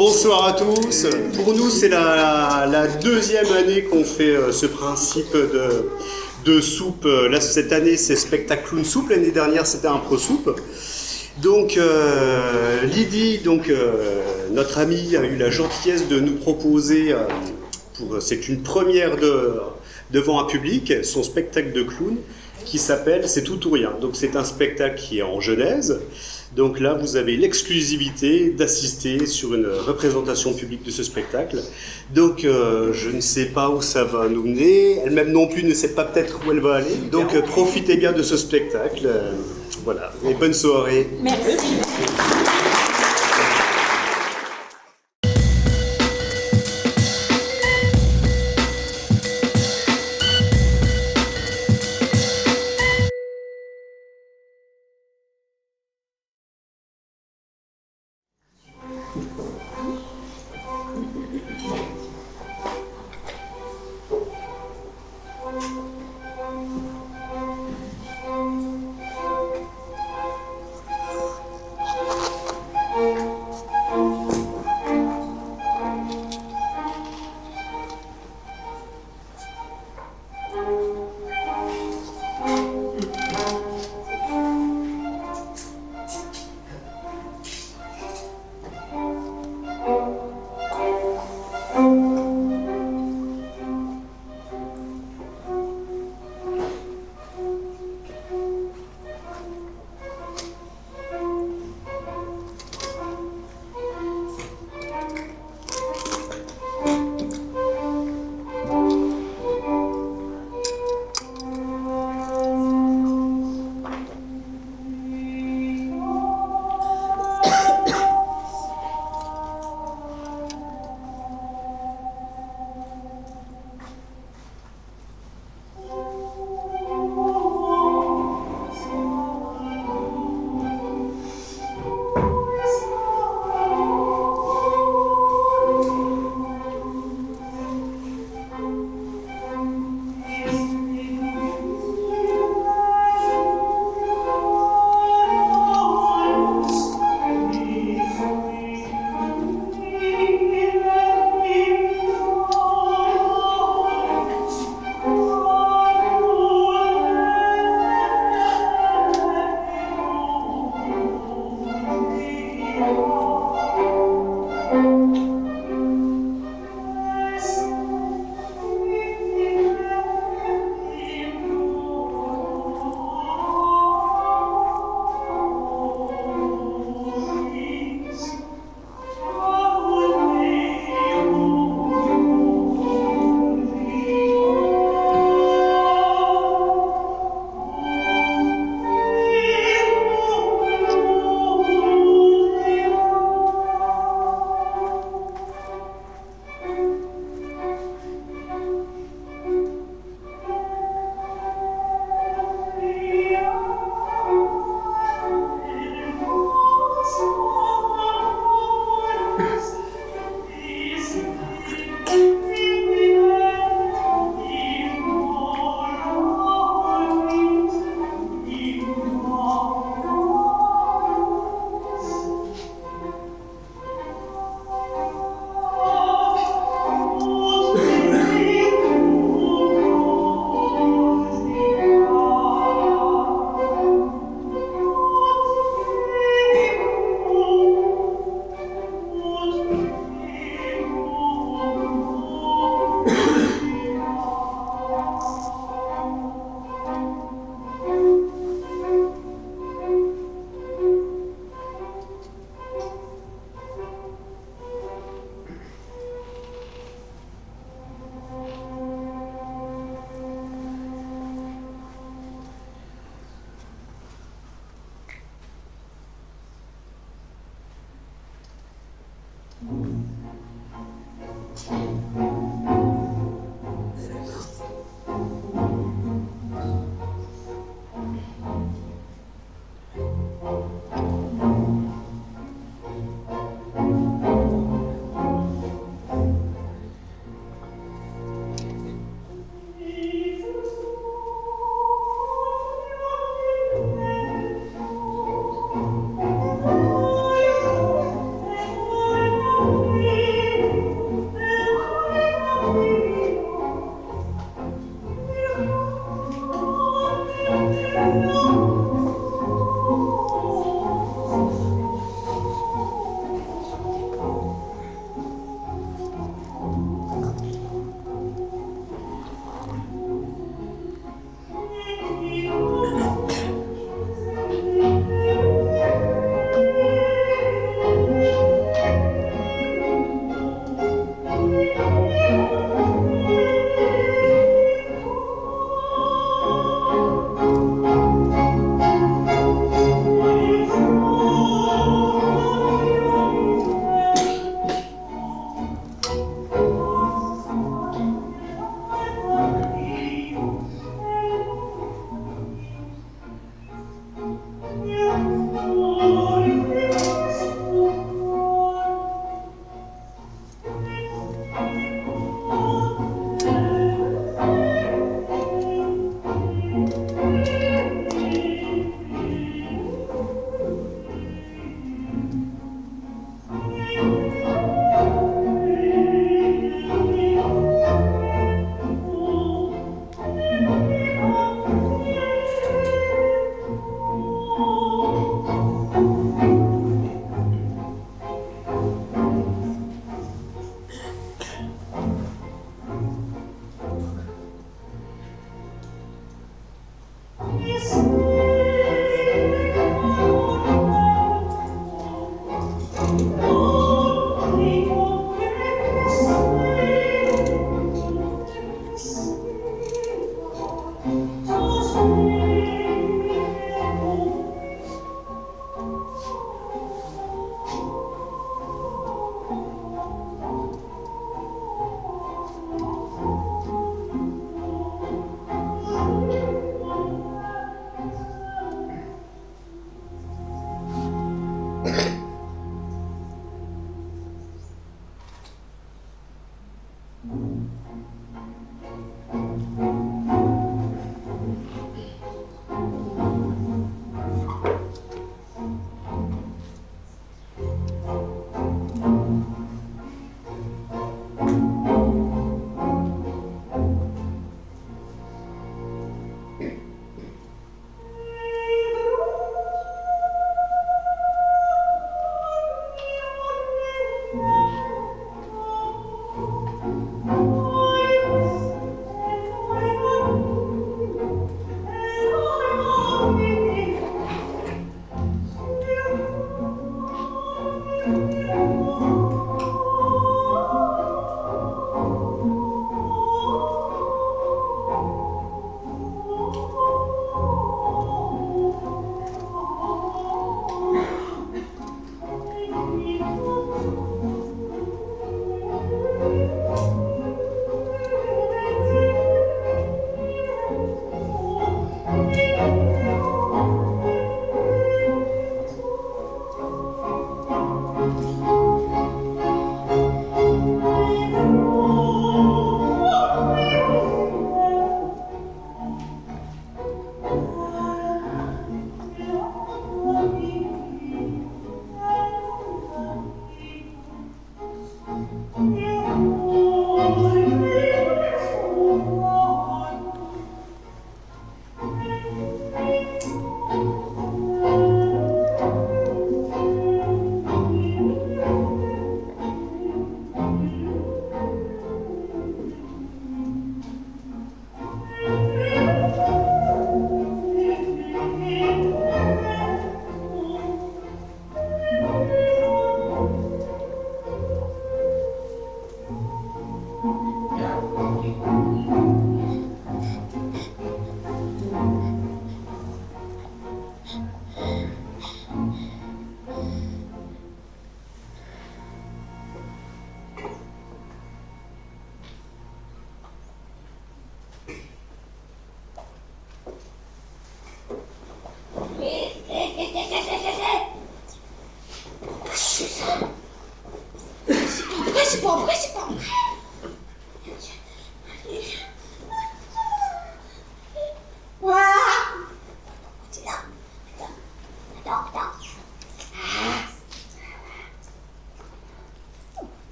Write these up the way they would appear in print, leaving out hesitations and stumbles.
Bonsoir à tous. Pour nous, c'est la deuxième année qu'on fait ce principe de soupe. Là, cette année, c'est spectacle clown soupe. L'année dernière, c'était impro soupe. Donc, Lydie, notre amie, a eu la gentillesse de nous proposer, c'est une première devant un public, son spectacle de clown qui s'appelle C'est tout ou rien. Donc, c'est un spectacle qui est en genèse. Donc là, vous avez l'exclusivité d'assister sur une représentation publique de ce spectacle. Donc je ne sais pas où ça va nous mener. Elle-même non plus ne sait pas peut-être où elle va aller. Donc profitez bien de ce spectacle. Voilà. Et bonne soirée. Merci.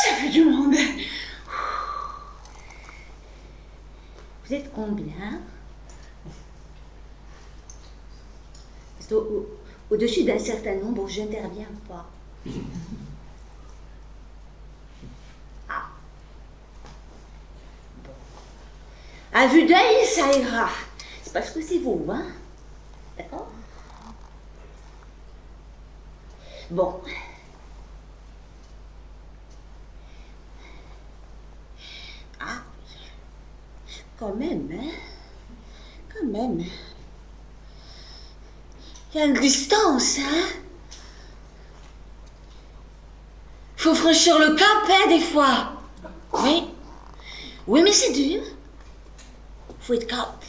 Ça fait du monde. Vous êtes combien? Parce qu'au-dessus d'un certain nombre, je n'interviens pas. Ah. Bon. À vue d'œil, ça ira. C'est parce que c'est vous, hein? D'accord? Bon. Ah, quand même, hein? Quand même. Il y a une distance, hein? Faut franchir le cap, hein, des fois. Oui. Oui, mais c'est dur. Faut être cap.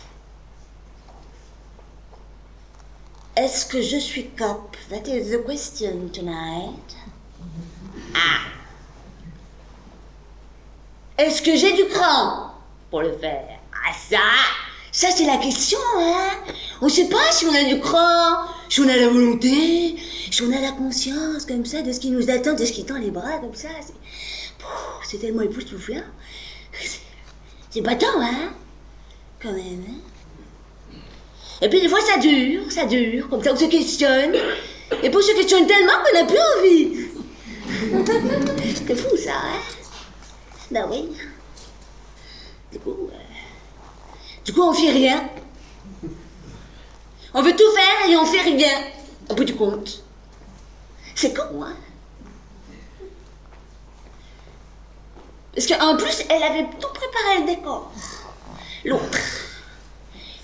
Est-ce que je suis cap? That is the question tonight. Ah. Est-ce que j'ai du cran pour le faire? Ah, ça c'est la question, hein. On sait pas si on a du cran, si on a la volonté, si on a la conscience, comme ça, de ce qui nous attend, de ce qui tend les bras, comme ça. C'est tellement époustouflant. C'est pas tant, hein. Quand même, hein. Et puis des fois ça dure, comme ça on se questionne. Et puis on se questionne tellement qu'on n'a plus envie. C'est fou ça, hein? Ben oui. Du coup on fait rien. On veut tout faire et on fait rien. Au bout du compte. C'est con, hein? Parce qu'en plus, elle avait tout préparé le décor. L'autre.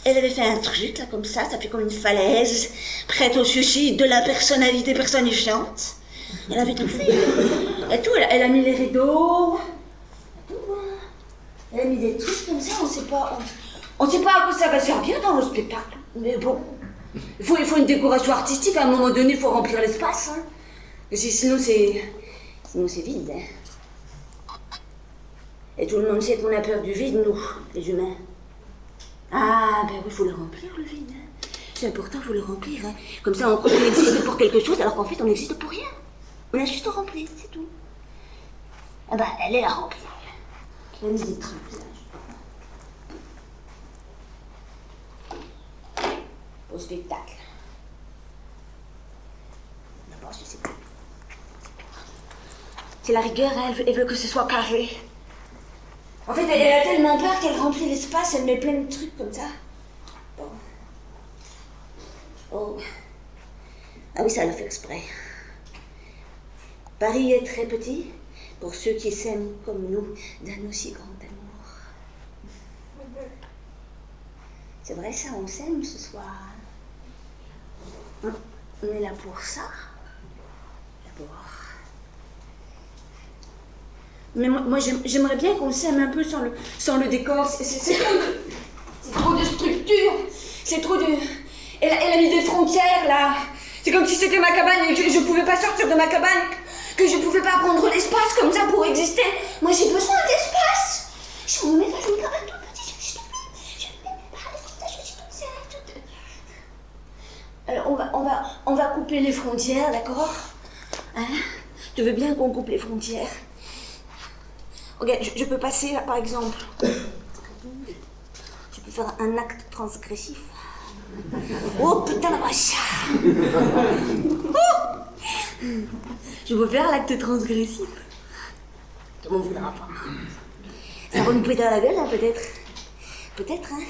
Elle avait fait un truc, là, comme ça fait comme une falaise, prête au suicide de la personnalité personnifiante. Elle avait tout fait. Et tout, elle a mis les rideaux. Tout, elle a mis des trucs comme ça, on sait pas à quoi ça va servir dans le spectacle. Mais bon, il faut une décoration artistique, à un moment donné, il faut remplir l'espace. Hein. Sinon c'est vide. Hein. Et tout le monde sait qu'on a peur du vide, nous, les humains. Ah, ben oui, il faut le remplir, le vide. Hein. C'est important, il faut le remplir. Hein. Comme ça, on croit qu'on existe pour quelque chose, alors qu'en fait, on n'existe pour rien. On a juste rempli, c'est tout. Ah ben, elle est la remplie. La mise des trains, au spectacle. D'abord, je sais pas. C'est la rigueur, hein, elle veut que ce soit carré. En fait, elle a tellement peur qu'elle remplit l'espace, elle met plein de trucs comme ça. Bon. Oh. Ah oui, ça l'a fait exprès. Paris est très petit pour ceux qui s'aiment comme nous d'un aussi grand amour. C'est vrai ça, on s'aime ce soir. On est là pour ça, d'abord. Mais moi j'aimerais bien qu'on s'aime un peu sans le décor. C'est trop de structure. C'est trop de... Elle a mis des frontières, là. C'est comme si c'était ma cabane et que je pouvais pas sortir de ma cabane. Que je pouvais pas prendre l'espace comme ça pour exister. Moi j'ai besoin d'espace. Je me mets dans une cabane toute petite. Je ne mets pas comme ça, je suis comme ça. Alors on va couper les frontières, d'accord? Hein? Tu veux bien qu'on coupe les frontières? Regarde, je peux passer, par exemple, je peux faire un acte transgressif. Oh putain la vache! Oh, je peux faire l'acte transgressif. Tout le monde voudra pas. Ça va nous péter à la gueule, hein, peut-être. Peut-être, hein.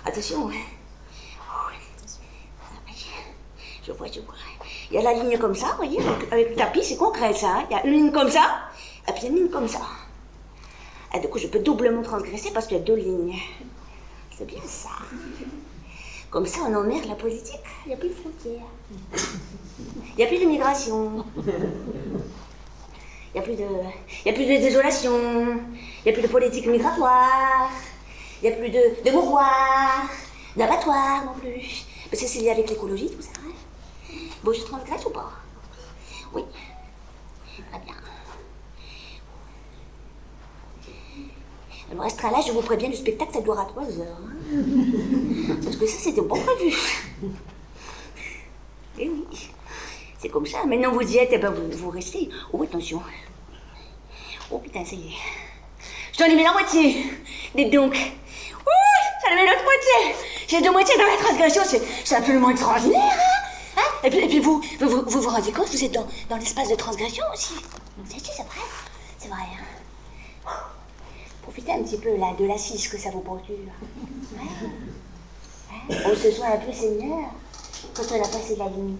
Attention, hein. Je vois. Il y a la ligne comme ça, vous voyez, avec le tapis, c'est concret ça. Hein. Il y a une ligne comme ça, et puis une ligne comme ça. Et du coup, je peux doublement transgresser parce qu'il y a deux lignes. C'est bien ça. Comme ça, on emmerde la politique. Il n'y a plus de frontières. Il n'y a plus d'immigration. Il n'y a plus de désolation. Il n'y a plus de politique migratoire. Il n'y a plus de mouroirs, d'abattoirs non plus. Parce que c'est lié avec l'écologie, tout ça. Hein. Bon, je transgresse ou pas? Oui. Très bien. Alors, restera là, je vous préviens, le spectacle, ça durera 3 heures. Hein. Parce que ça, c'était pas prévu. Eh oui, c'est comme ça. Maintenant, vous y êtes, et ben vous restez. Oh, attention. Oh, putain, ça y est. Je t'en ai mis la moitié. Dites donc. Ouh, j'en ai mis l'autre moitié. J'ai 2 moitiés dans la transgression, c'est absolument extraordinaire. Hein. Et puis vous rendez compte, vous êtes dans l'espace de transgression aussi. C'est vrai. C'est vrai, hein. Profitez un petit peu là de l'assise que ça vous procure. Ouais. On se sent un peu seigneur quand on a passé la limite.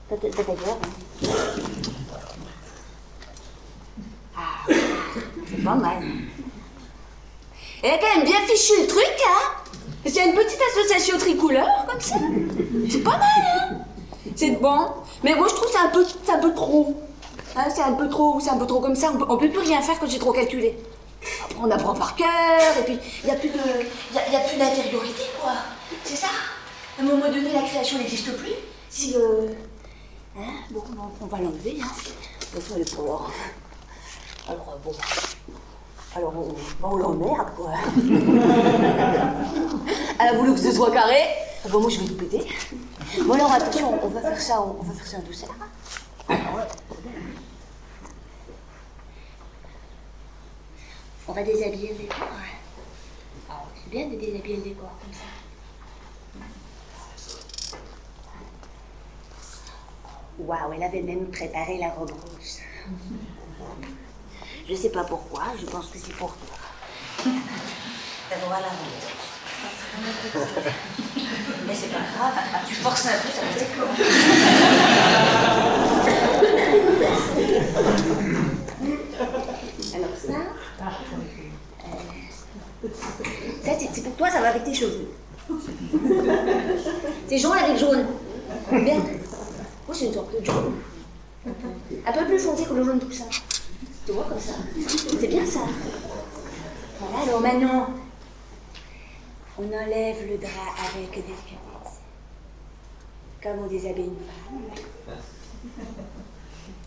T'as peur, hein? Ah, c'est pas mal. Elle a quand même bien fichu le truc, hein? C'est une petite association tricolore comme ça. C'est pas mal, hein? C'est bon. Mais moi je trouve que c'est un peu trop. Hein, c'est un peu trop comme ça, on peut plus rien faire quand j'ai trop calculé. Après on apprend par cœur, et puis il n'y a plus d'intériorité, quoi. C'est ça. À un moment donné, la création n'existe plus. Si, hein, bon, on va l'enlever, hein. De toute façon, elle est pas là. Alors, bon. Alors, on l'emmerde, quoi. Elle a voulu que ce soit carré. Bon, moi, je vais tout péter. Bon, alors, attention, on va faire ça en douceur. On va déshabiller le décor. C'est bien de déshabiller le décor comme ça. Waouh, elle avait même préparé la robe rose. Je sais pas pourquoi, je pense que c'est pour toi. Voilà. Mais c'est pas grave, tu forces un peu, ça va s'éclore. Alors ça, c'est pour toi, ça va avec tes cheveux. C'est jaune avec jaune. Bien. Oh, c'est une sorte de jaune. Un peu plus foncé que le jaune tout ça. Tu vois comme ça. C'est bien ça. Voilà, alors maintenant, on enlève le drap avec délicatesse. Comme on déshabille une femme.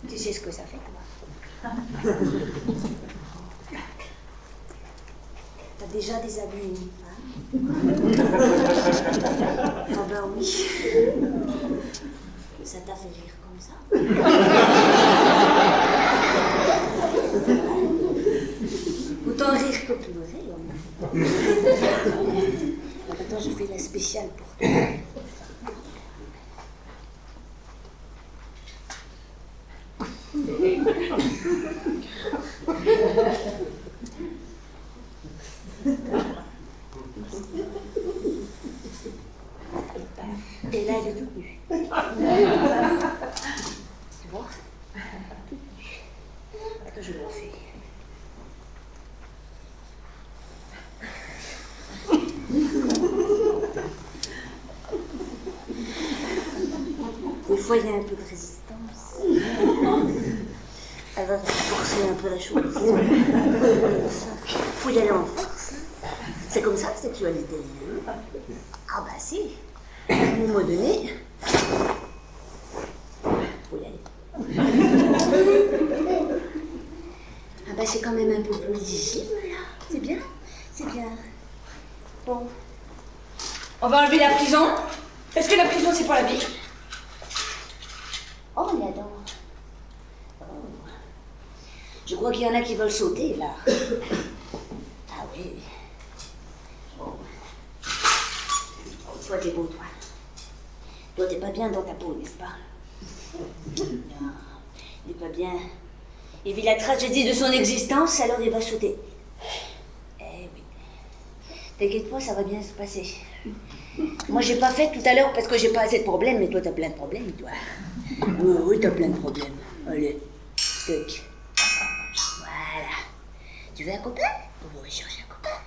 Tu sais ce que ça fait, toi? déjà déshabillé une femme. Ah ben oui. Ça t'a fait rire comme ça. Autant rire que pleurer. Attends, je fais la spéciale pour toi. Et là, elle est toute nue. Tu vois? Toute nue. Attends, je le refais. Des fois, il y a un peu de résistance. Elle va forcer un peu la chose. Faut y aller en force. C'est comme ça la sexualité. Ah bah si. À un moment donné, faut y aller. Ah bah c'est quand même un peu plus lisible là. C'est bien. C'est bien. Bon. On va enlever la prison. Est-ce que la prison, c'est pas la vie? Oh, il y a donc. Oh. Je crois qu'il y en a qui veulent sauter, là. Ah oui. Oh. Oh, toi, t'es beau, toi. Toi, t'es pas bien dans ta peau, n'est-ce pas? Non, il est pas bien. Il vit la tragédie de son existence, alors il va sauter. Eh oui. T'inquiète pas, ça va bien se passer. Moi, j'ai pas fait tout à l'heure parce que j'ai pas assez de problèmes, mais toi, t'as plein de problèmes, toi. Oui, t'as plein de problèmes. Allez, toc. Voilà. Tu veux un copain? On va chercher un copain.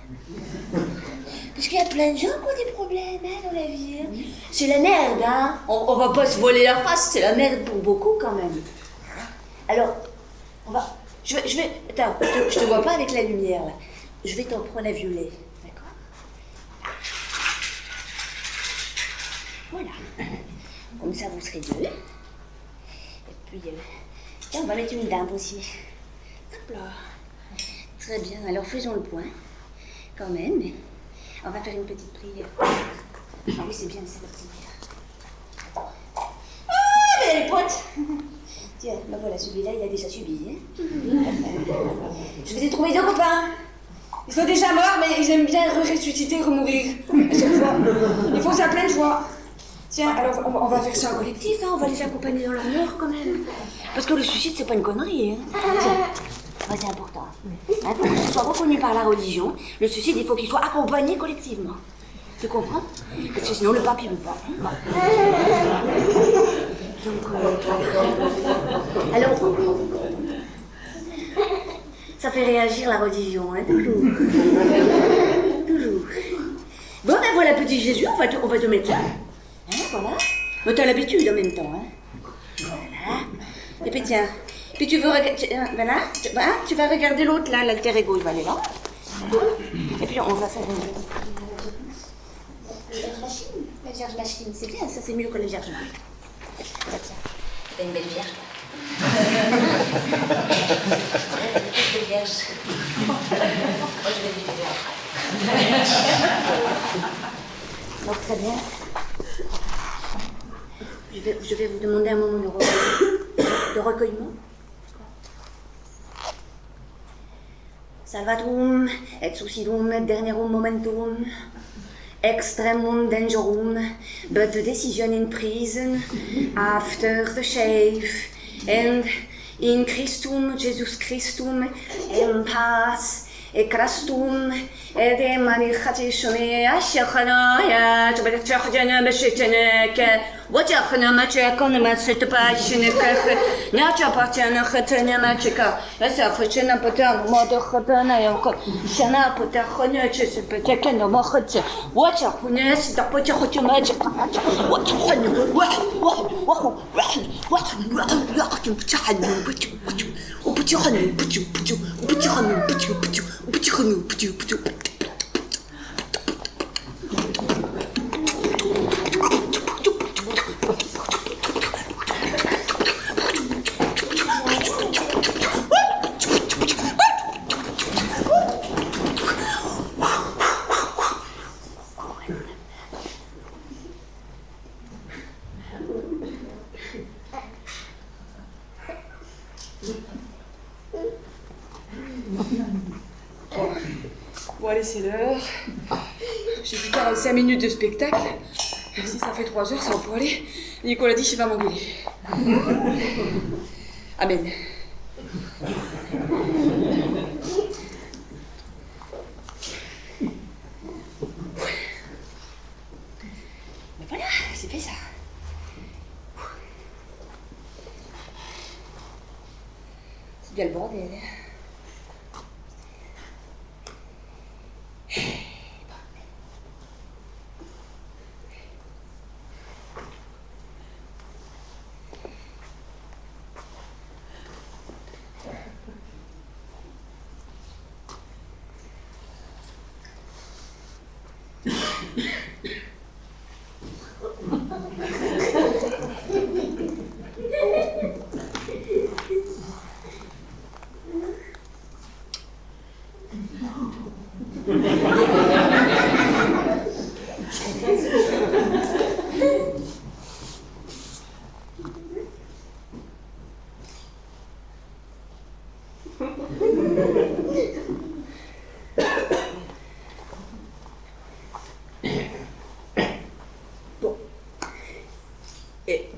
Parce qu'il y a plein de gens qui ont des problèmes hein, dans la vie. Hein. C'est la merde, hein. On va pas se voler la face, c'est la merde pour beaucoup quand même. Alors, on va... Je vais... Attends, je te vois pas avec la lumière, là. Je vais t'en prendre à violet, d'accord? Voilà. Comme ça, vous serez deux. Et puis, tiens, on va mettre une dame aussi. Hop là. Très bien, alors faisons le point. Quand même. On va faire une petite prière. Ah oui, c'est bien, c'est la prière. Ah, mais les potes. Tiens, ben voilà, celui-là, il a déjà subi. Hein. Je vous ai trouvé deux copains. Ils sont déjà morts, mais ils aiment bien ressusciter, remourir. À chaque fois. Ils font ça plein de fois. Tiens, alors on va faire ça en collectif, hein. On va les accompagner dans leur mort quand même. Parce que le suicide, c'est pas une connerie. Hein. C'est important. Hein, pour que ce soit reconnu par la religion, le suicide, il faut qu'il soit accompagné collectivement. Tu comprends? Parce que sinon, le pape, il veut pas. Hein. Donc, alors, ça fait réagir la religion, hein, toujours. Toujours. Bon, ben voilà, petit Jésus, on va te mettre là. Hein, voilà. Mais t'as l'habitude en même temps, hein. Voilà. Et puis tiens. Puis tu veux regarder. Voilà. Tu vas regarder l'autre là, l'alter ego, il va aller là. Et puis on va faire une. La Vierge Machine, c'est bien, ça c'est mieux que la Vierge Marie. T'as une belle vierge. Une belle vierge. Moi je vais lui dire après. Donc très bien. Je vais vous demander un moment de recueillement. Salvatum et suicidum et dernierum momentum, extremum dangerum, but the decision in prison after the shave, and in Christum Jesus Christum in pace. Et Christum, et des manifestations à Shekhanaya, tu vas te faire un machétenek, Watchakana Machakon Master Passion, Nachapatiana Hatana Machika, as a Fachana Patan, Mother Hatana, Shana Patahona, Patakan, Mohat, Watchakunas, the Patahotu Magic, Bon, allez, c'est l'heure. J'ai plus 45 minutes de spectacle. Si ça fait 3 heures, ça va pouvoir aller. Nicolas dit qu'il va m'engueuler. Amen. Ben voilà, c'est fait ça. C'est bien le bordel. Bon. Et...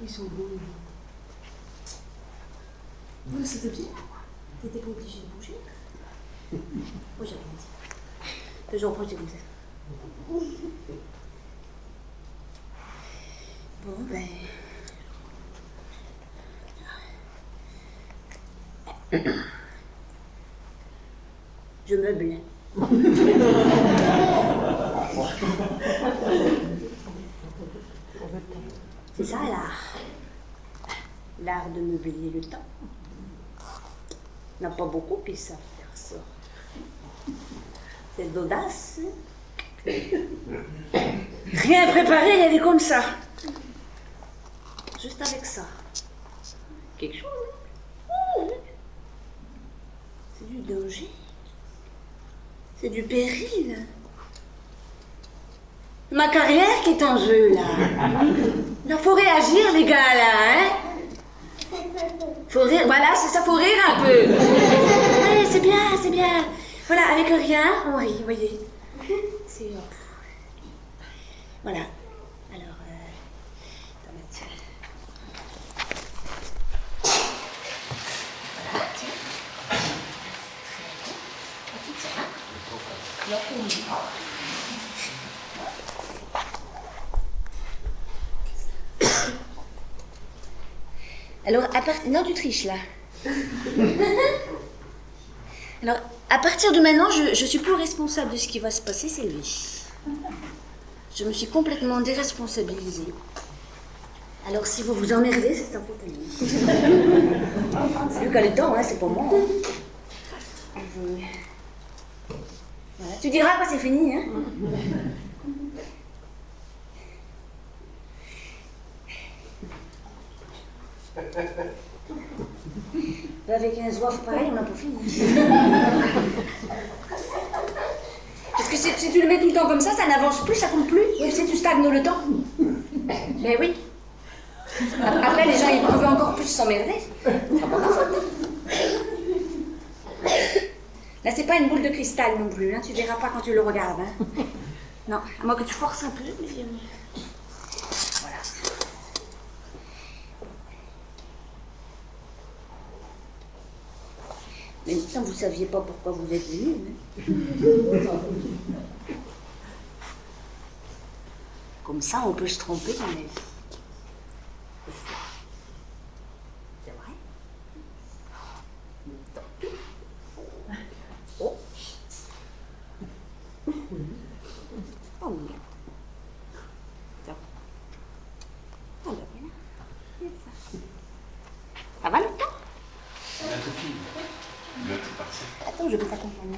Ils sont beaux. Oui, c'était bien. T'étais pas obligé de bouger. Moi, j'ai rien dit. Toujours proche comme ça. Bon, ben... Je meuble. C'est ça l'art. L'art de meubler le temps. Il n'y en a pas beaucoup qui savent faire ça. C'est d'audace. Rien préparé, il y avait comme ça. Juste avec ça. Quelque chose. Hein? C'est du danger. C'est du péril. Ma carrière qui est en jeu, là. Il faut réagir, les gars, là, hein? Faut rire, voilà, c'est ça, faut rire un peu. Oui, c'est bien, c'est bien. Voilà, avec rien, on rit, vous voyez. C'est... Voilà. Alors, attends, tiens. Voilà, tiens. Alors, non, tu triches, là. Alors, à partir de maintenant, je suis plus responsable de ce qui va se passer, c'est lui. Je me suis complètement déresponsabilisée. Alors, si vous vous emmerdez, c'est sa faute à lui. C'est lui qui a le temps, hein, c'est pas moi. Hein. Voilà. Tu diras quand c'est fini, hein. Avec un zouaf pareil, on n'a pas fini. Parce que si tu le mets tout le temps comme ça n'avance plus, ça compte plus. Et si tu stagnes le temps. Ben oui. Après, les gens, ils pouvaient encore plus s'emmerder. C'est pas ma faute. Là, c'est pas une boule de cristal non plus, hein. Tu verras pas quand tu le regardes. Hein. Non, à moins que tu forces un peu. Voilà. Mais tant vous saviez pas pourquoi vous êtes venus. Hein. Comme ça, on peut se tromper dans la vie. C'est vrai. Oh. Oh oui. Ça. Oh ben voilà. Ça va le temps? La copine. Attends, je vais t'accompagner.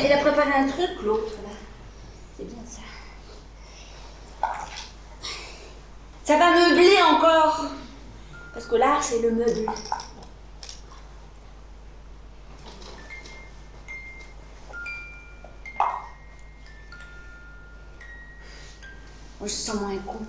Il a préparé faire un truc, l'autre, là. C'est bien ça. Ça va meubler encore. Parce que l'art, c'est le meuble. Moi, je sens moins con.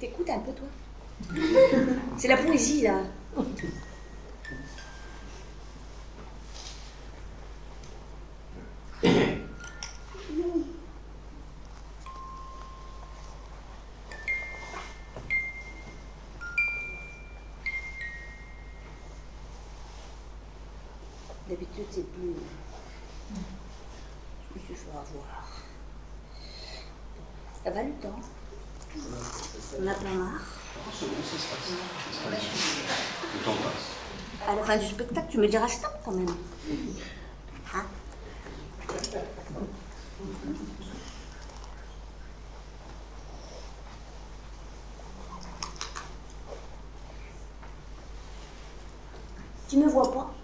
T'écoutes un peu, toi? C'est la poésie, là. D'habitude, c'est plus... Je me suis fait avoir. Ça va le temps? On a plein marre. Le temps passe. À la fin du spectacle, tu me diras stop quand même. Hein? Tu me vois pas?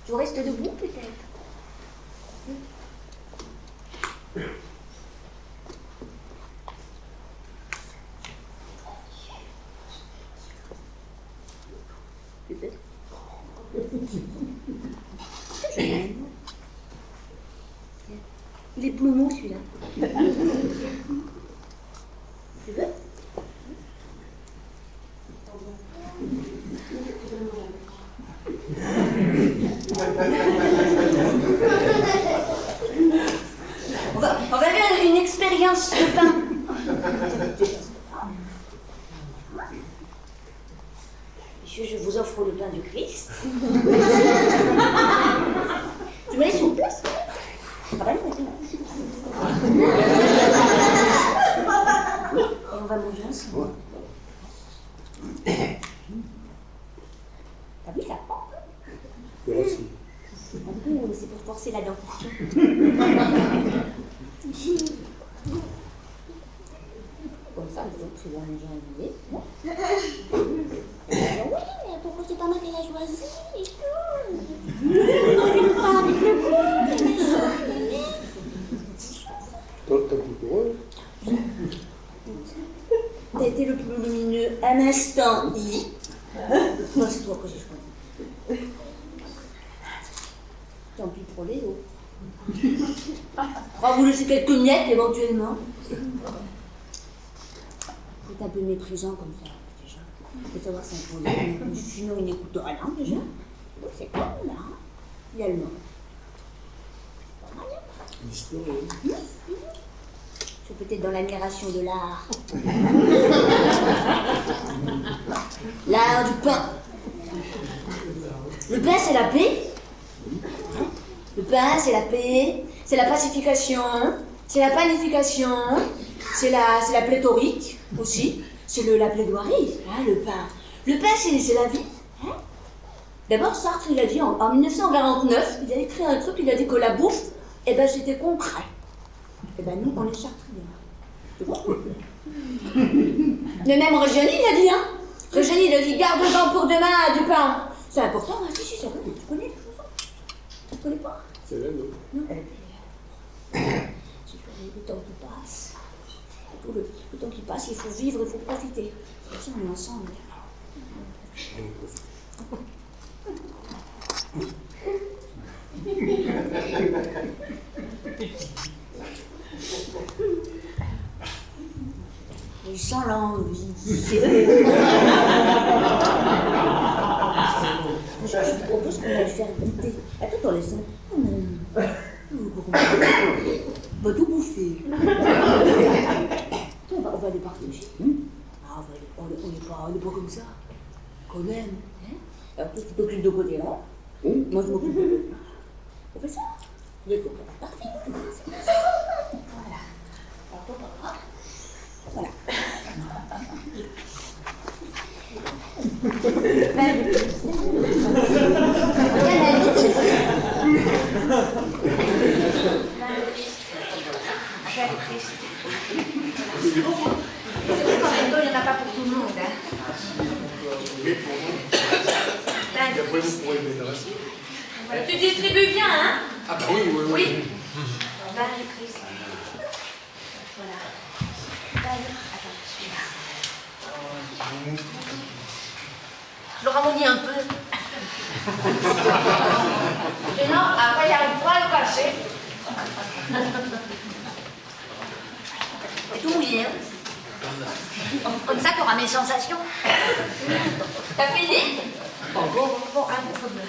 Je reste debout peut-être. Il est bleu mou celui-là. Tu veux? On va faire une expérience de pain. Monsieur, je vous offre le pain du Christ. Tu me laisses sur place? Ah bah non, et on va manger ensemble. T'as vu ça? Merci. Un peu, c'est pour forcer la dentition. Comme ça, les autres, ils vont manger un billet. Oui, mais pourquoi c'est pas moi qui l'a choisi et tout? Pas avec le goût. T'as plus pour eux? T'as été le plus lumineux un instant, I. Moi, c'est toi que j'ai choisi. Tant pis pour les autres. On va vous laisser quelques miettes éventuellement. C'est un peu méprisant comme ça, déjà. Il faut savoir s'imposer. Sinon, il n'écoute rien, déjà. C'est comme là. Il y a le nom. C'est peut-être dans l'admiration de l'art. L'art du pain. Le pain, c'est la paix. Le pain, c'est la paix. C'est la pacification. C'est la panification. C'est la pléthorique aussi. C'est la plaidoirie, hein, le pain. Le pain, c'est la vie. Hein. D'abord, Sartre, il a dit en 1949, il a écrit un truc, il a dit que la bouffe, eh ben, c'était concret. Eh ben, nous, on est chartriens. Tu vois? Mais même Reggiani, il a dit, hein. Reggiani, il a dit, garde-en pour demain du pain. C'est important, hein. Si, c'est vrai. Tu connais la chanson? Tu connais pas? C'est la nôtre. Non, le temps qui passe. Le temps qui passe, il faut vivre, il faut profiter. Si on est ensemble. Et sans l'envie. Je propose qu'on aille faire goûter. Attends, on laisse un. On va tout bouffer. On va aller partager. Ah, on n'est pas comme ça. Quand même. Hein? Alors, toi, tu t'occupes de côté, là. Moi, je m'occupe de l'autre. On fait ça. Parfait. Il n'y en a pas pour tout le monde. Hein. Après, vous pourrez le mettre. Tu distribues bien, hein? Ah bah oui, oui, oui. Oui. Ben, le Christ. Voilà. Ben, attends, celui-là. Je le ramollis un peu. Et non, après, il y a le poil caché. Et tout mouillé, hein? Comme ça, tu auras mes sensations. T'as fini? Pas encore. Bon, un peu comme...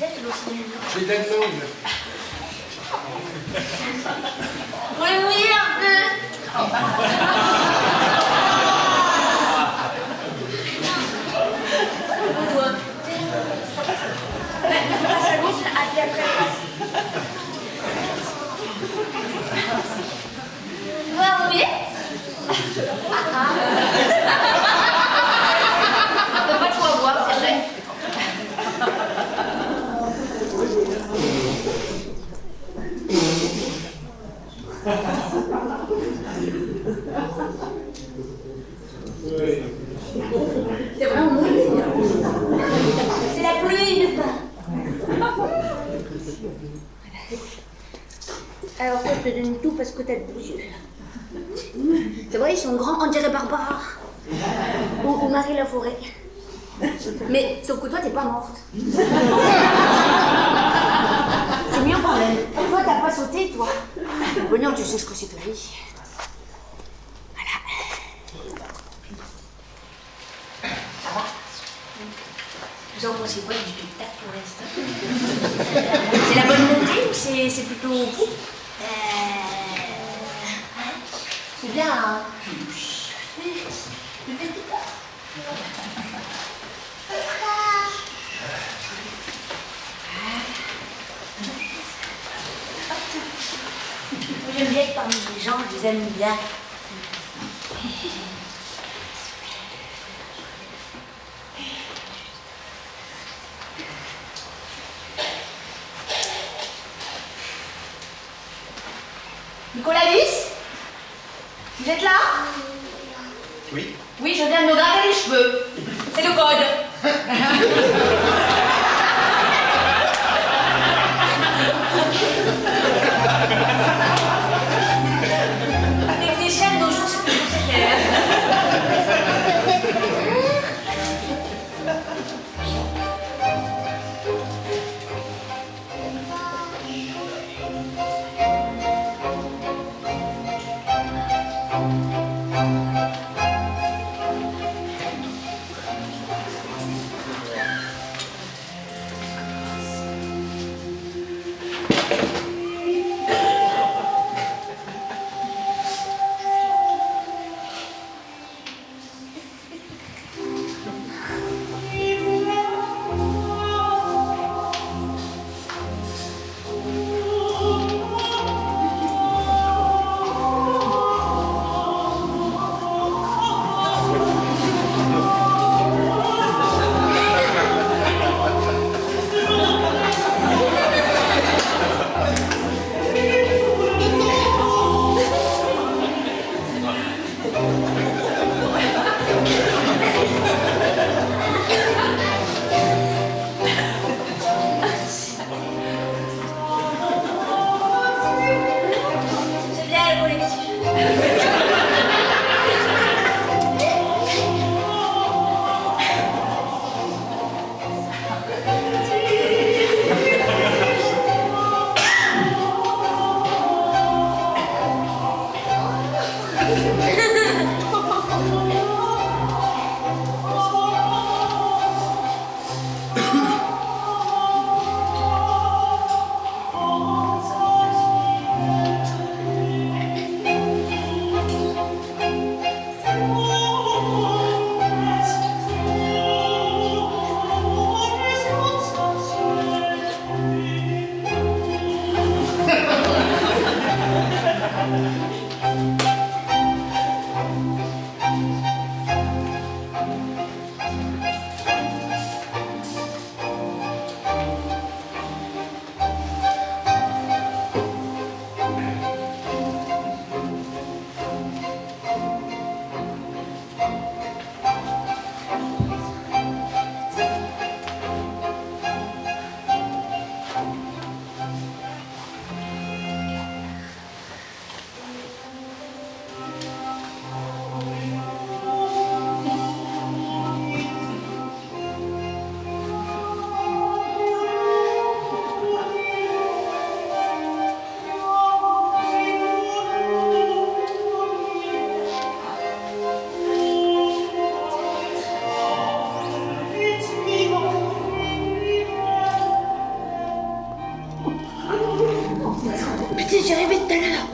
J'ai des langues. Vous les mouiller un peu? Tu vas mouiller? On peut pas tout avoir, c'est vrai. C'est vraiment mouillé. C'est la pluie de pain. Alors toi, je te donne tout parce que t'as de beaux yeux. C'est vrai, ils sont grands, on dirait Barbara. Ou Marie Laforêt. Mais sauf que toi, t'es pas morte. C'est mieux quand même. Toi, t'as pas sauté, toi. Bonheur, tu sais ce que c'est que la vie. Voilà. Ça va? Vous en pensez quoi du spectacle pour l'instant? C'est la bonne montée ou c'est plutôt fou? C'est bien, hein? J'aime bien être parmi les gens, je les aime bien. Nicolas Lys, vous êtes là? Oui. Oui, je viens de me gratter les cheveux. C'est le code. La technicienne de nos jours, c'est plus que c'était. C'est bien le collectif. à l'heure.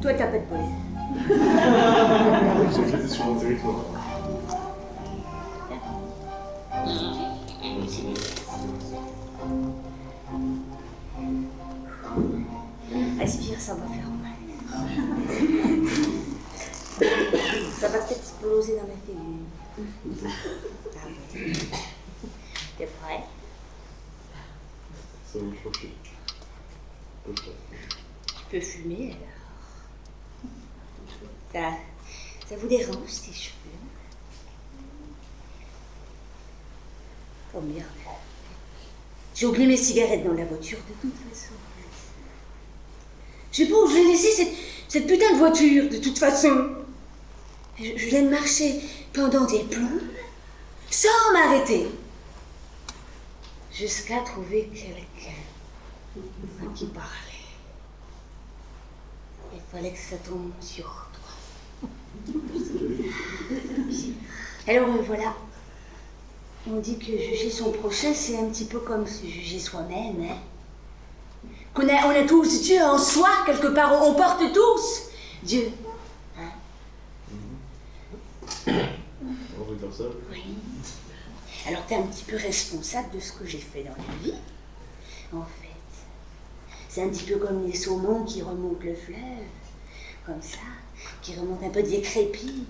Toi, t'as pas de pause. J'étais sur mon territoire. Respire, ça va faire mal. Ça va peut-être exploser dans ma figure. Ah ouais. T'es prêt? Ça va me chauffer. Tu peux fumer alors. Ça vous dérange si je fume? Oh merde. J'ai oublié mes cigarettes dans la voiture de toute façon. Je sais pas où je l'ai laissé cette putain de voiture de toute façon. Je viens de marcher pendant des plombs sans m'arrêter. Jusqu'à trouver quelqu'un à qui parler. Il fallait que ça tombe sur toi. Alors voilà. On dit que juger son prochain, c'est un petit peu comme se juger soi-même. Hein? On a tous Dieu en soi, quelque part. On porte tous Dieu. Hein? On veut dire ça? Oui. Alors t'es un petit peu responsable de ce que j'ai fait dans la vie. En fait, c'est un petit peu comme les saumons qui remontent le fleuve. Comme ça, qui remontent un peu décrépit,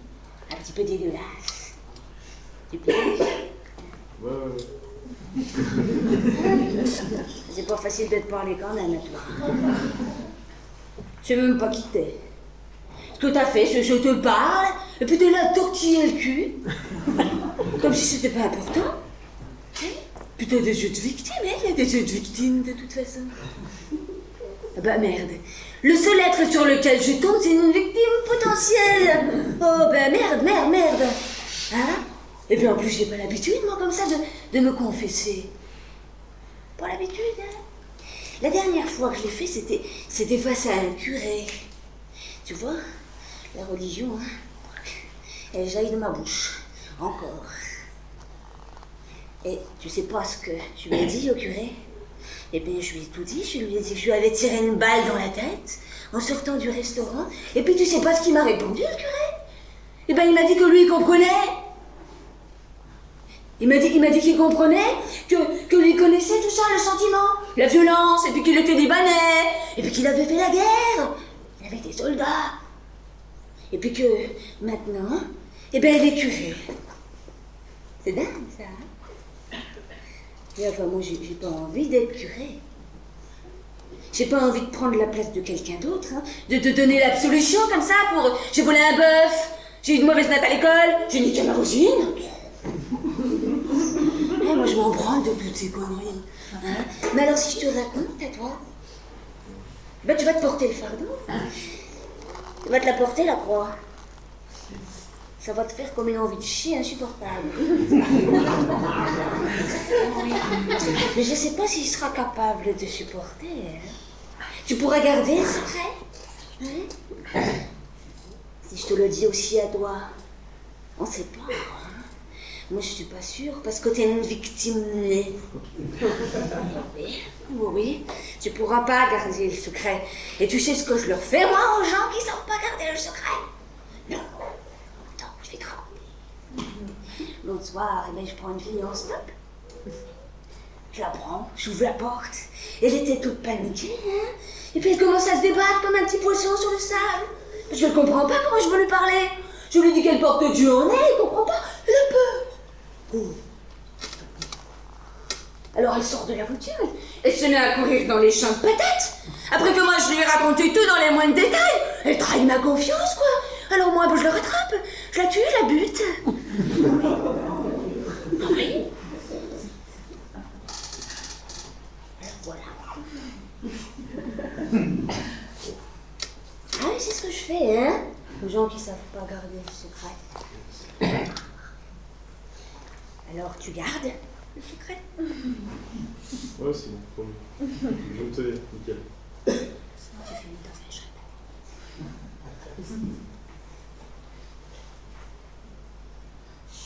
un petit peu dégueulasse. Tu plaies? Ouais. C'est pas facile de te parler quand même, toi. Je sais même pas qui t'es. Ce que t'as fait, je te parle, et puis t'es là à tortiller le cul. Comme si c'était pas important. Puis t'as des jeux de victimes, hein? Il y a des jeux de victimes de toute façon. Ah bah merde. Le seul être sur lequel je tombe, c'est une victime potentielle. Oh bah merde. Hein? Et puis en plus, j'ai pas l'habitude, moi, comme ça, de me confesser. Pas l'habitude, hein. La dernière fois que je l'ai fait, c'était face à un curé. Tu vois, la religion, hein, elle jaillit de ma bouche. Encore. Et tu sais pas ce que je lui ai dit au curé? Eh bien, je lui ai tout dit. Je lui ai dit que je lui avais tiré une balle dans la tête en sortant du restaurant. Et puis, tu sais pas ce qu'il m'a répondu, le curé? Eh bien, il m'a dit que lui, il comprenait. Il m'a dit qu'il comprenait, que lui connaissait tout ça, le sentiment, la violence, et puis qu'il était libanais, et puis qu'il avait fait la guerre. Il avait des soldats. Et puis que, maintenant, eh bien, il est curé. C'est dingue, ça, hein? Et enfin, moi, j'ai pas envie d'être curé. J'ai pas envie de prendre la place de quelqu'un d'autre, hein, de te donner l'absolution comme ça pour... J'ai volé un bœuf, j'ai eu une mauvaise note à l'école, j'ai niqué ma voisine. Eh, moi, je m'en branle de toutes ces conneries. Hein. Mais alors, si je te raconte à toi, ben, tu vas te porter le fardeau. Tu vas te la porter, la croix. Ça va te faire comme une envie de chier insupportable. Mais je sais pas s'il sera capable de supporter. Hein. Tu pourras garder le secret, hein? Si je te le dis aussi à toi, on sait pas. Hein. Moi, je suis pas sûre, parce que t'es une victime née. Oui, tu pourras pas garder le secret. Et tu sais ce que je leur fais, moi, aux gens qui savent pas garder le secret? Non. Attends, je vais te raconter. L'autre soir, eh ben, je prends une fille en stop. Je la prends, j'ouvre la porte. Elle était toute paniquée, hein. Et puis elle commence à se débattre comme un petit poisson sur le sable. Je ne comprends pas comment je veux lui parler. Je lui dis qu'elle porte Dieu en elle, elle comprend pas. Elle a peur. Alors elle sort de la voiture, elle se met à courir dans les champs de patates. Après que moi je lui ai raconté tout dans les moindres détails, elle trahit ma confiance, quoi. Alors moi, je la rattrape, je la tue, je la bute. Oui. Alors voilà. Ah oui, c'est ce que je fais, hein, aux gens qui savent pas garder le secret. Alors, tu gardes le secret? Ouais, c'est bon, promis. Je vais me tenir, nickel. Sinon, tu fais une danse à l'échelle.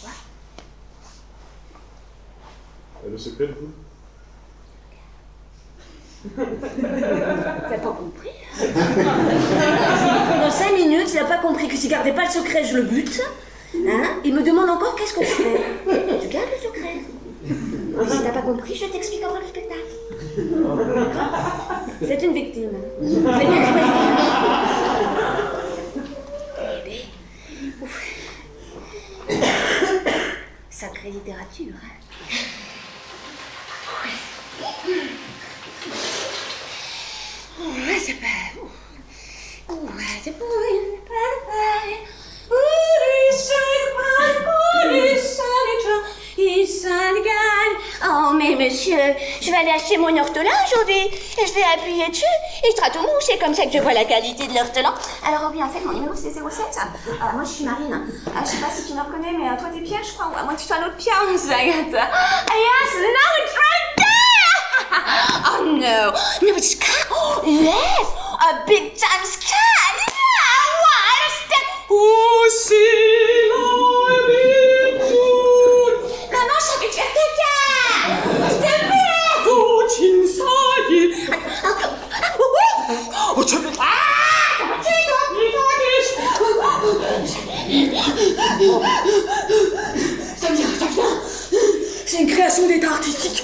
Quoi? Le secret, du coup? T'as pas compris? Pendant 5 minutes, il a pas compris que si gardait pas le secret, je le bute. Hein? Il me demande encore qu'est-ce que je fais. Tu gardes le secret. Et si t'as pas compris, je t'explique après le spectacle. C'est une victime. Je l'ai bien choisi. Eh ben, ouf. Sacrée littérature, hein? Ouais, c'est pas... Ouais, c'est pas... Oh, mais monsieur, je vais aller acheter mon ortolan aujourd'hui et je vais appuyer dessus et il sera tout mou. C'est comme ça que je vois la qualité de l'ortolan. Alors, bien, en fait, mon numéro c'est 07. Moi, je suis Marine. Je sais pas si tu me reconnais, mais toi, t'es Pierre, je crois. Ou à moins que tu sois un autre Pierre. Yes, now it's right there! Oh, no. No, it's cat. Oh, yes! A big time scat! Yeah! What? Oh, see, maman, je savais que tu étais caca! Je t'aimais! Oh, tu me sens! Oh, tu me sens! Ça vient, ça vient! C'est une création d'état artistique!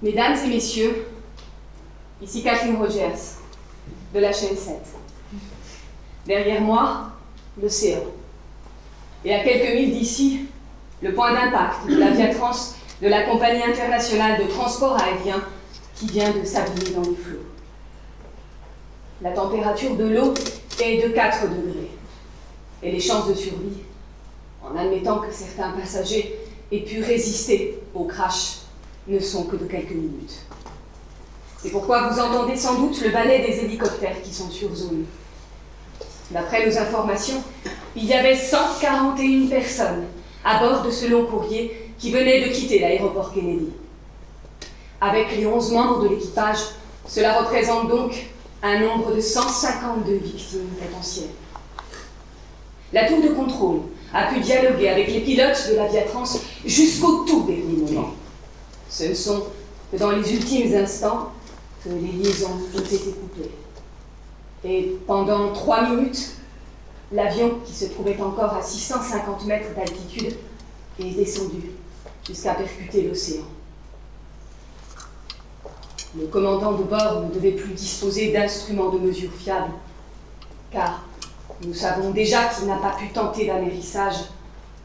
Mesdames et messieurs, ici Kathleen Rogers, de la chaîne 7. Derrière moi, l'océan. Et à quelques milles d'ici, le point d'impact de la Viatrans de la Compagnie internationale de transport aérien qui vient de s'abîmer dans les flots. La température de l'eau est de 4 degrés. Et les chances de survie, en admettant que certains passagers aient pu résister au crash, ne sont que de quelques minutes. C'est pourquoi vous entendez sans doute le balai des hélicoptères qui sont sur zone. D'après nos informations, il y avait 141 personnes à bord de ce long courrier qui venait de quitter l'aéroport Kennedy. Avec les 11 membres de l'équipage, cela représente donc un nombre de 152 victimes potentielles. La tour de contrôle a pu dialoguer avec les pilotes de la Viatrans jusqu'au tout dernier moment. Ce ne sont que dans les ultimes instants que les liaisons ont été coupées. Et pendant 3 minutes, l'avion, qui se trouvait encore à 650 mètres d'altitude, est descendu jusqu'à percuter l'océan. Le commandant de bord ne devait plus disposer d'instruments de mesure fiables, car nous savons déjà qu'il n'a pas pu tenter d'amérissage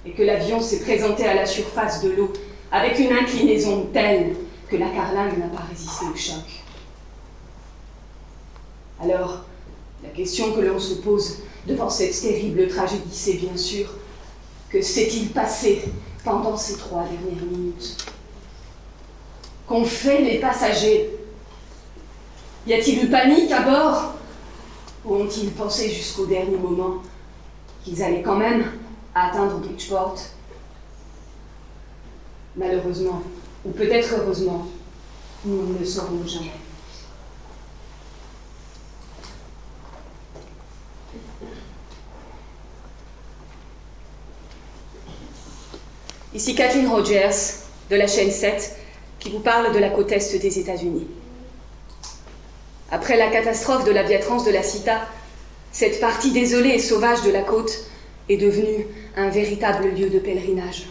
et que l'avion s'est présenté à la surface de l'eau avec une inclinaison telle que la carlingue n'a pas résisté au choc. Alors, la question que l'on se pose devant cette terrible tragédie, c'est bien sûr, que s'est-il passé pendant ces 3 dernières minutes? Qu'ont fait les passagers? Y a-t-il eu panique à bord? Ou ont-ils pensé jusqu'au dernier moment qu'ils allaient quand même atteindre Bridgeport? Malheureusement, ou peut-être heureusement, nous ne le saurons jamais. Ici Kathleen Rogers, de la chaîne 7, qui vous parle de la côte est des États-Unis. Après la catastrophe de la Viatrans de la Cita, cette partie désolée et sauvage de la côte est devenue un véritable lieu de pèlerinage.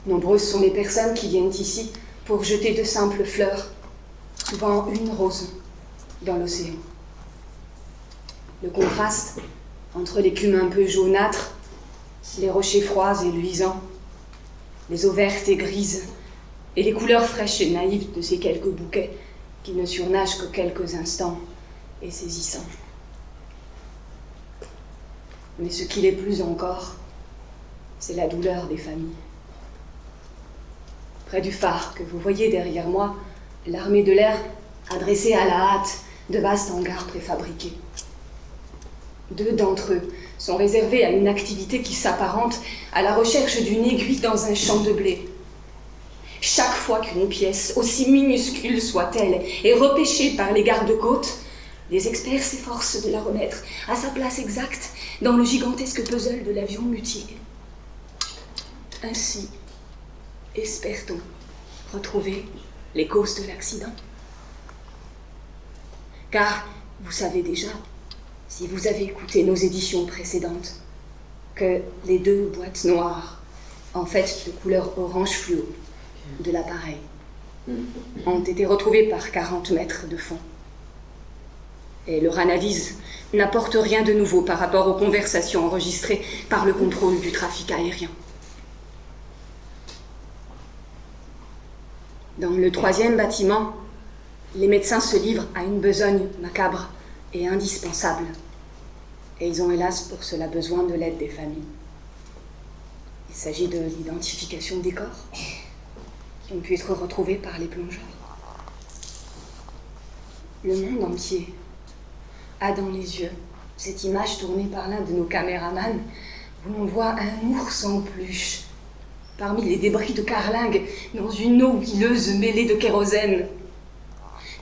Nombreuses sont les personnes qui viennent ici pour jeter de simples fleurs, souvent une rose, dans l'océan. Le contraste entre l'écume un peu jaunâtre, les rochers froids et luisants, les eaux vertes et grises, et les couleurs fraîches et naïves de ces quelques bouquets qui ne surnagent que quelques instants est saisissant. Mais ce qui l'est plus encore, c'est la douleur des familles. Près du phare que vous voyez derrière moi, l'armée de l'air a dressé à la hâte de vastes hangars préfabriqués. 2 d'entre eux sont réservés à une activité qui s'apparente à la recherche d'une aiguille dans un champ de blé. Chaque fois qu'une pièce, aussi minuscule soit-elle, est repêchée par les gardes-côtes, les experts s'efforcent de la remettre à sa place exacte dans le gigantesque puzzle de l'avion mutilé. Ainsi, espère-t-on retrouver les causes de l'accident. Car vous savez déjà, si vous avez écouté nos éditions précédentes, que les 2 boîtes noires, en fait de couleur orange fluo, de l'appareil, ont été retrouvées par 40 mètres de fond. Et leur analyse n'apporte rien de nouveau par rapport aux conversations enregistrées par le contrôle du trafic aérien. Dans le 3e bâtiment, les médecins se livrent à une besogne macabre et indispensable. Et ils ont hélas pour cela besoin de l'aide des familles. Il s'agit de l'identification des corps qui ont pu être retrouvés par les plongeurs. Le monde entier a dans les yeux cette image tournée par l'un de nos caméramans où l'on voit un ours en peluche parmi les débris de carlingue dans une eau huileuse mêlée de kérosène.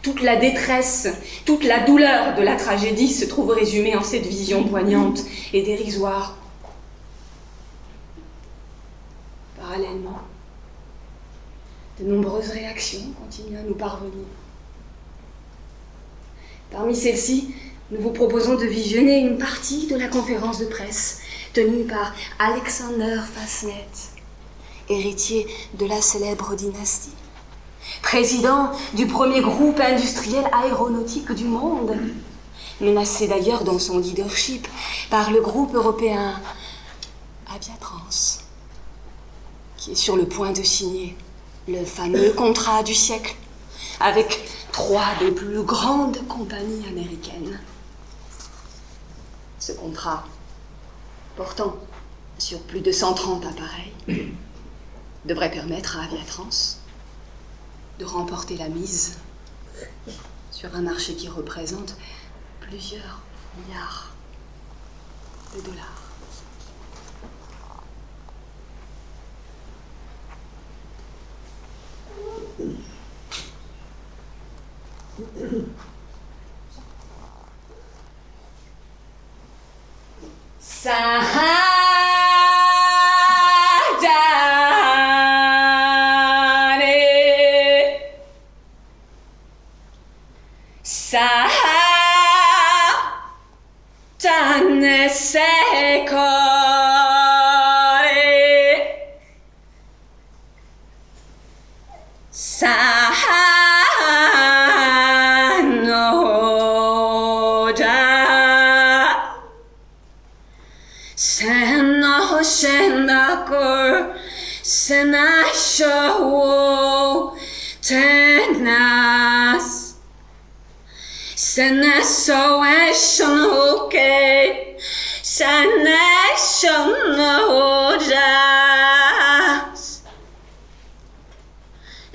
Toute la détresse, toute la douleur de la tragédie se trouve résumée en cette vision poignante et dérisoire. Parallèlement, de nombreuses réactions continuent à nous parvenir. Parmi celles-ci, nous vous proposons de visionner une partie de la conférence de presse tenue par Alexander Fasnet, héritier de la célèbre dynastie, président du premier groupe industriel aéronautique du monde, menacé d'ailleurs dans son leadership par le groupe européen Aviatrans, qui est sur le point de signer le fameux contrat du siècle avec 3 des plus grandes compagnies américaines. Ce contrat, portant sur plus de 130 appareils, devrait permettre à Aviatrans de remporter la mise sur un marché qui représente plusieurs milliards de dollars. Satane sekore Sanoja Seno Shenakor Senasho Tenas Seneso Eshonoke Seneshonojas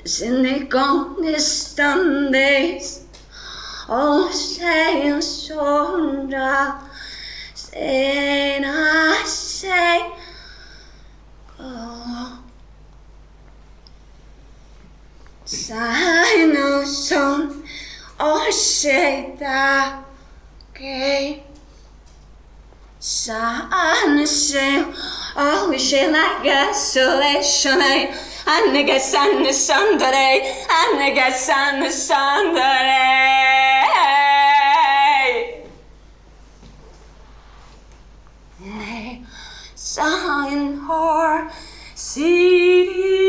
Senegonestandes O Sensonja Senase Sinoson Osheta Ke Sanse Oshela Gasolation Anegasan Sandere Anegasan Sandere Sign her city